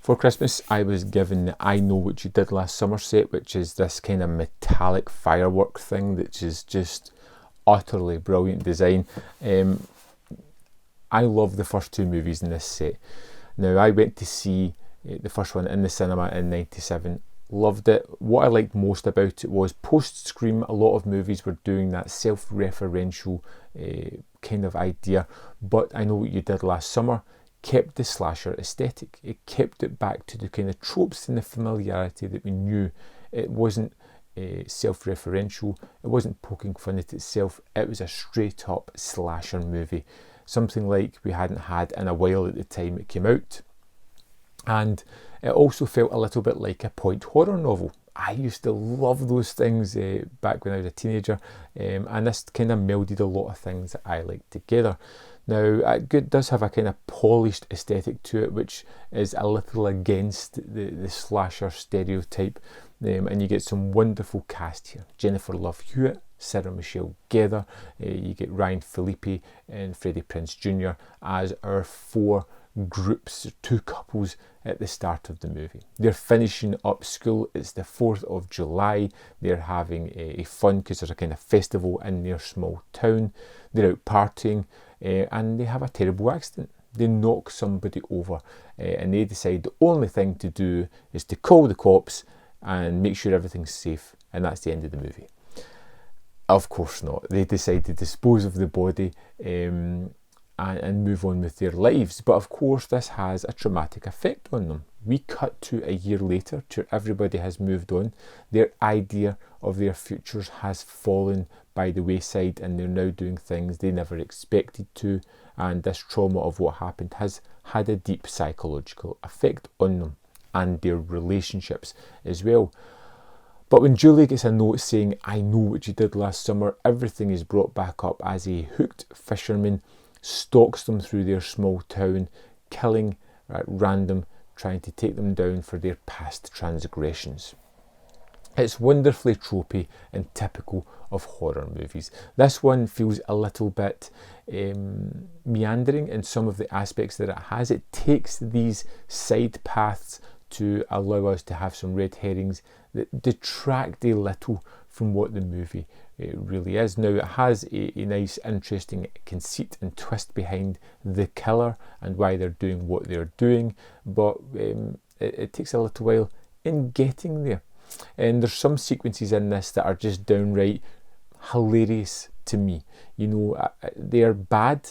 For Christmas, I was given the I Know What You Did Last Summer set, which is this kind of metallic firework thing, which is just utterly brilliant design. I love the first two movies in this set. Now, I went to see the first one in the cinema in '97. Loved it. What I liked most about it was post-Scream, a lot of movies were doing that self-referential kind of idea, but I Know What You Did Last Summer kept the slasher aesthetic. It kept it back to the kind of tropes and the familiarity that we knew. It wasn't self-referential, it wasn't poking fun at itself, it was a straight up slasher movie, something like we hadn't had in a while at the time it came out. And it also felt a little bit like a point horror novel. I used to love those things back when I was a teenager, and this kind of melded a lot of things that I liked together. Now, it does have a kind of polished aesthetic to it, which is a little against the slasher stereotype, and you get some wonderful cast here. Jennifer Love Hewitt, Sarah Michelle Gellar, you get Ryan Phillippe and Freddie Prinze Jr. as our four groups, two couples at the start of the movie. They're finishing up school. It's the 4th of July. They're having a fun because there's a kind of festival in their small town. They're out partying and they have a terrible accident. They knock somebody over and they decide the only thing to do is to call the cops and make sure everything's safe, and that's the end of the movie. Of course not. They decide to dispose of the body and move on with their lives. But of course this has a traumatic effect on them. We cut to a year later to everybody has moved on. Their idea of their futures has fallen by the wayside and they're now doing things they never expected to, and this trauma of what happened has had a deep psychological effect on them and their relationships as well. But when Julie gets a note saying, I know what you did last summer, everything is brought back up as a hooked fisherman stalks them through their small town, killing at random, trying to take them down for their past transgressions. It's wonderfully tropey and typical of horror movies. This one feels a little bit meandering in some of the aspects that it has. It takes these side paths to allow us to have some red herrings that detract a little from what the movie really is. Now, it has a nice, interesting conceit and twist behind the killer and why they're doing what they're doing, but it takes a little while in getting there. And there's some sequences in this that are just downright hilarious to me. You know, they are bad,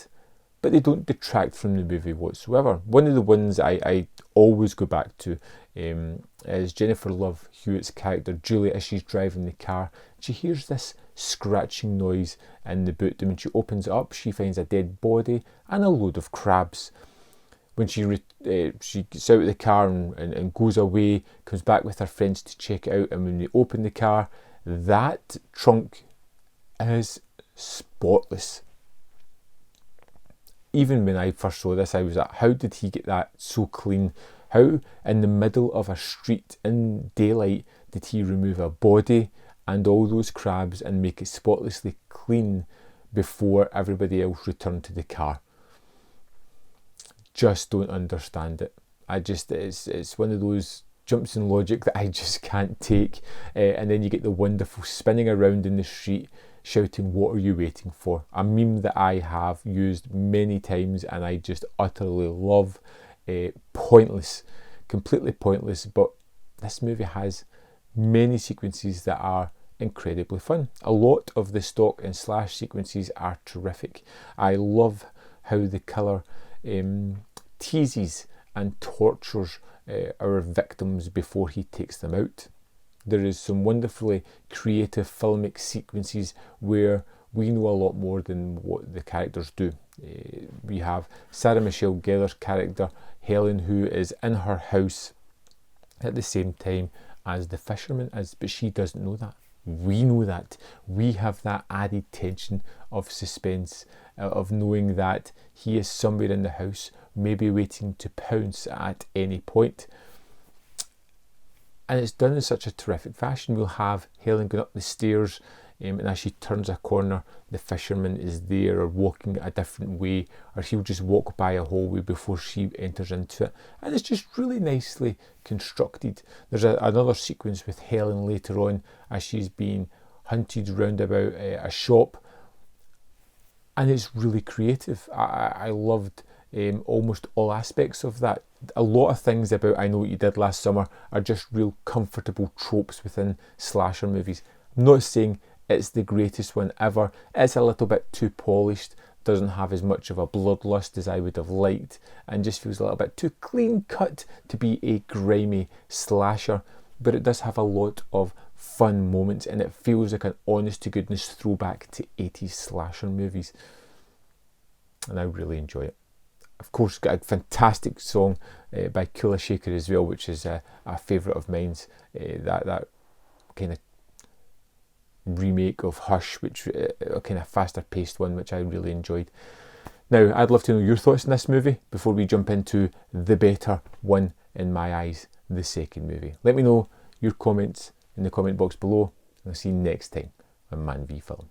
but they don't detract from the movie whatsoever. One of the ones I always go back to is Jennifer Love Hewitt's character Julie, as she's driving the car. She hears this scratching noise in the boot, and when she opens it up, she finds a dead body and a load of crabs. When she gets out of the car and goes away, comes back with her friends to check it out, and when they open the car, that trunk is spotless. Even when I first saw this, I was like, how did he get that so clean? How in the middle of a street in daylight did he remove a body and all those crabs and make it spotlessly clean before everybody else returned to the car? Just don't understand it. It's one of those jumps in logic that I just can't take. And then you get the wonderful spinning around in the street shouting, what are you waiting for? A meme that I have used many times and I just utterly love. Pointless, completely pointless, but this movie has many sequences that are incredibly fun. A lot of the stalk and slash sequences are terrific. I love how the killer teases and tortures our victims before he takes them out. There is some wonderfully creative filmic sequences where we know a lot more than what the characters do. We have Sarah Michelle Gellar's character Helen, who is in her house at the same time as the fisherman is, but she doesn't know that. We know that. We have that added tension of suspense, of knowing that he is somewhere in the house, maybe waiting to pounce at any point. And it's done in such a terrific fashion. We'll have Helen going up the stairs and as she turns a corner, the fisherman is there or walking a different way, or he'll just walk by a hallway before she enters into it, and it's just really nicely constructed. There's another sequence with Helen later on as she's being hunted round about a shop, and it's really creative. I loved almost all aspects of that. A lot of things about I Know What You Did Last Summer are just real comfortable tropes within slasher movies. I'm not saying it's the greatest one ever. It's a little bit too polished, doesn't have as much of a bloodlust as I would have liked, and just feels a little bit too clean cut to be a grimy slasher. But it does have a lot of fun moments, and it feels like an honest to goodness throwback to 80s slasher movies, and I really enjoy it. Of course, got a fantastic song by Kula Shaker as well, which is a favourite of mine's. That kind of remake of Hush, which a kind of faster paced one, which I really enjoyed. Now, I'd love to know your thoughts on this movie before we jump into the better one in my eyes, the second movie. Let me know your comments in the comment box below, and I'll see you next time on Man v Film.